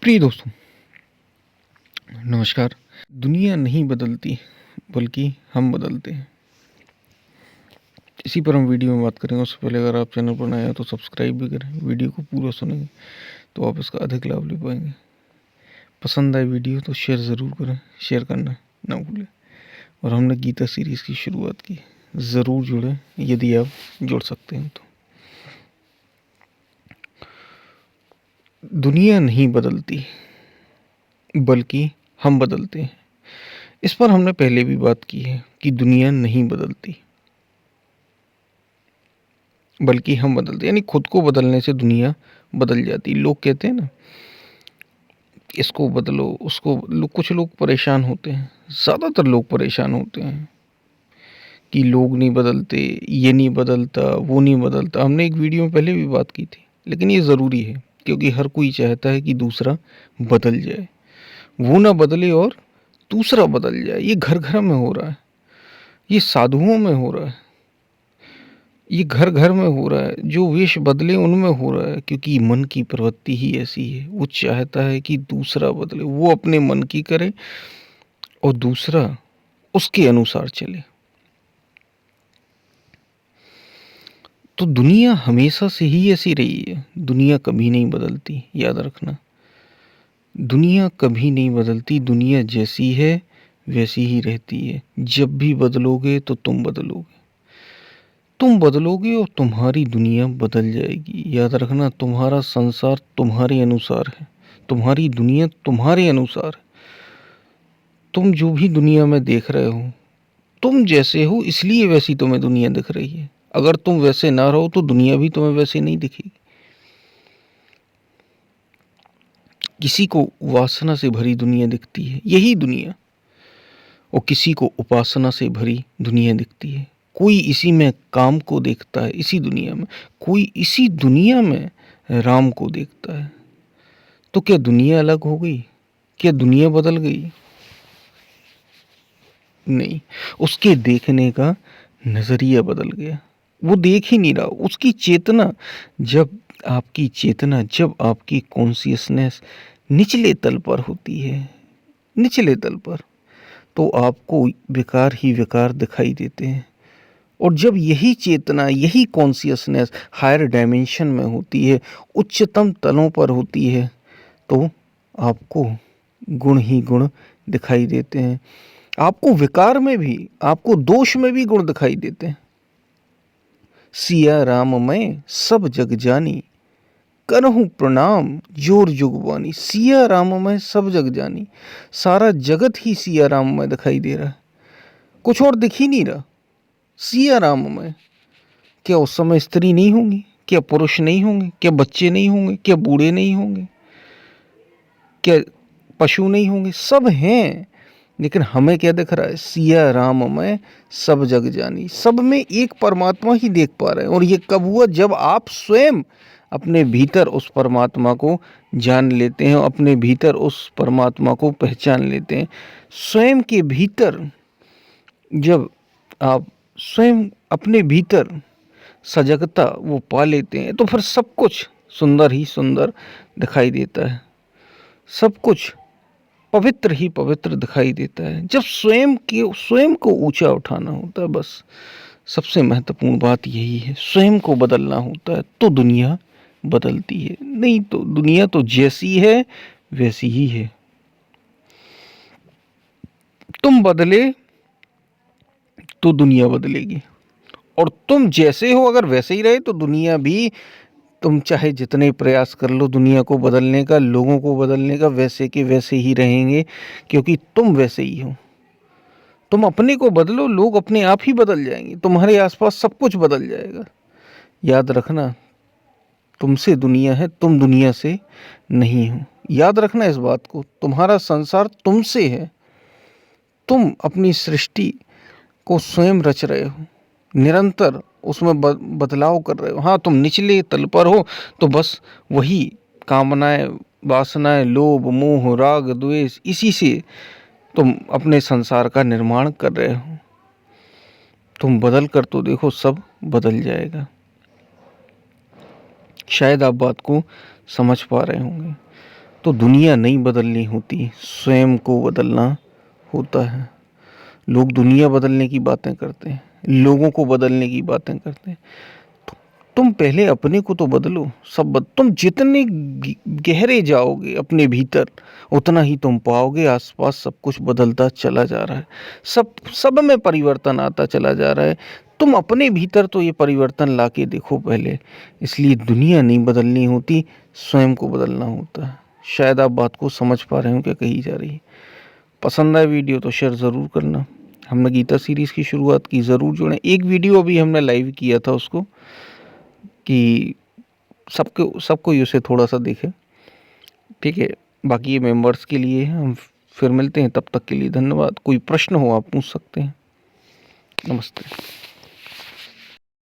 प्रिय दोस्तों, नमस्कार। दुनिया नहीं बदलती बल्कि हम बदलते हैं। इसी पर हम वीडियो में बात करेंगे। उससे पहले अगर आप चैनल पर नए हैं तो सब्सक्राइब भी करें। वीडियो को पूरा सुनेंगे तो आप इसका अधिक लाभ ले पाएंगे। पसंद आए वीडियो तो शेयर ज़रूर करें, शेयर करना ना भूलें। और हमने गीता सीरीज़ की शुरुआत की, ज़रूर जुड़ें यदि आप जुड़ सकते हैं तो। दुनिया नहीं बदलती बल्कि हम बदलते हैं। इस पर हमने पहले भी बात की है कि दुनिया नहीं बदलती बल्कि हम बदलते, यानी खुद को बदलने से दुनिया बदल जाती। लोग कहते हैं ना, इसको बदलो उसको, कुछ लोग परेशान होते हैं, ज़्यादातर लोग परेशान होते हैं कि लोग नहीं बदलते, ये नहीं बदलता, वो नहीं बदलता। हमने एक वीडियो में पहले भी बात की थी, लेकिन ये ज़रूरी है क्योंकि हर कोई चाहता है कि दूसरा बदल जाए, वो ना बदले और दूसरा बदल जाए। ये घर घर में हो रहा है, ये साधुओं में हो रहा है, ये घर घर में हो रहा है। जो वेश बदले उनमें हो रहा है, क्योंकि मन की प्रवृत्ति ही ऐसी है। वो चाहता है कि दूसरा बदले, वो अपने मन की करे और दूसरा उसके अनुसार चले। तो दुनिया हमेशा से ही ऐसी रही है, दुनिया कभी नहीं बदलती, याद रखना। दुनिया कभी नहीं बदलती, दुनिया जैसी है वैसी ही रहती है। जब भी बदलोगे तो तुम बदलोगे, तुम बदलोगे और तुम्हारी दुनिया बदल जाएगी। याद रखना, तुम्हारा संसार तुम्हारे अनुसार है, तुम्हारी दुनिया तुम्हारे अनुसार है। तुम जो भी दुनिया में देख रहे हो, तुम जैसे हो इसलिए वैसी तुम्हें दुनिया दिख रही है। अगर तुम वैसे ना रहो तो दुनिया भी तुम्हें वैसे नहीं दिखेगी। किसी को वासना से भरी दुनिया दिखती है, यही दुनिया, और किसी को उपासना से भरी दुनिया दिखती है। कोई इसी में काम को देखता है, इसी दुनिया में, कोई इसी दुनिया में राम को देखता है। तो क्या दुनिया अलग हो गई? क्या दुनिया बदल गई? नहीं, उसके देखने का नजरिया बदल गया। वो देख ही नहीं रहा। उसकी चेतना, जब आपकी कॉन्शियसनेस निचले तल पर होती है, निचले तल पर, तो आपको विकार ही विकार दिखाई देते हैं। और जब यही चेतना, यही कॉन्शियसनेस हायर डायमेंशन में होती है, उच्चतम तलों पर होती है, तो आपको गुण ही गुण दिखाई देते हैं। आपको विकार में भी, आपको दोष में भी गुण दिखाई देते हैं। सिया राम मैं सब जग जानी, करहूँ प्रणाम जोर जुगवानी। सिया राम में सब जग जानी, सारा जगत ही सिया राम में दिखाई दे रहा है, कुछ और दिख ही नहीं रहा। सिया राम में, क्या उस समय स्त्री नहीं होंगी? क्या पुरुष नहीं होंगे? क्या बच्चे नहीं होंगे? क्या बूढ़े नहीं होंगे? क्या पशु नहीं होंगे? सब हैं, लेकिन हमें क्या दिख रहा है? सिया राम में सब जग जानी। सब में एक परमात्मा ही देख पा रहे हैं। और ये कब हुआ? जब आप स्वयं अपने भीतर उस परमात्मा को जान लेते हैं, अपने भीतर उस परमात्मा को पहचान लेते हैं। स्वयं के भीतर जब आप स्वयं अपने भीतर सजगता वो पा लेते हैं, तो फिर सब कुछ सुंदर ही सुंदर दिखाई देता है, सब कुछ पवित्र ही पवित्र दिखाई देता है। जब स्वयं को ऊंचा उठाना होता है, बस सबसे महत्वपूर्ण बात यही है। स्वयं को बदलना होता है तो दुनिया बदलती है, नहीं तो दुनिया तो जैसी है वैसी ही है। तुम बदले तो दुनिया बदलेगी, और तुम जैसे हो अगर वैसे ही रहे तो दुनिया भी, तुम चाहे जितने प्रयास कर लो दुनिया को बदलने का, लोगों को बदलने का, वैसे के वैसे ही रहेंगे, क्योंकि तुम वैसे ही हो। तुम अपने को बदलो, लोग अपने आप ही बदल जाएंगे, तुम्हारे आसपास सब कुछ बदल जाएगा। याद रखना, तुमसे दुनिया है, तुम दुनिया से नहीं हो। याद रखना इस बात को, तुम्हारा संसार तुमसे है। तुम अपनी सृष्टि को स्वयं रच रहे हो, निरंतर उसमें बदलाव कर रहे हो। हाँ, तुम निचले तल पर हो तो बस वही कामनाएं, वासनाएं, लोभ, मोह, राग, द्वेष, इसी से तुम अपने संसार का निर्माण कर रहे हो। तुम बदल कर तो देखो, सब बदल जाएगा। शायद आप बात को समझ पा रहे होंगे। तो दुनिया नहीं बदलनी होती, स्वयं को बदलना होता है। लोग दुनिया बदलने की बातें करते हैं, लोगों को बदलने की बातें करते हैं। तुम पहले अपने को तो बदलो। तुम जितने गहरे जाओगे अपने भीतर, उतना ही तुम पाओगे आसपास सब कुछ बदलता चला जा रहा है, सब में परिवर्तन आता चला जा रहा है। तुम अपने भीतर तो ये परिवर्तन लाके देखो पहले। इसलिए दुनिया नहीं बदलनी होती, स्वयं को बदलना होता है। शायद आप बात को समझ पा रहे हो क्या कही जा रही है। पसंद आए वीडियो तो शेयर ज़रूर करना। हमने गीता सीरीज़ की शुरुआत की, ज़रूर जुड़ें। एक वीडियो अभी हमने लाइव किया था उसको, कि सब कोई उसे थोड़ा-सा देखे, ठीक है? बाकी ये मेंबर्स के लिए है। हम फिर मिलते हैं, तब तक के लिए धन्यवाद। कोई प्रश्न हो आप पूछ सकते हैं। नमस्ते।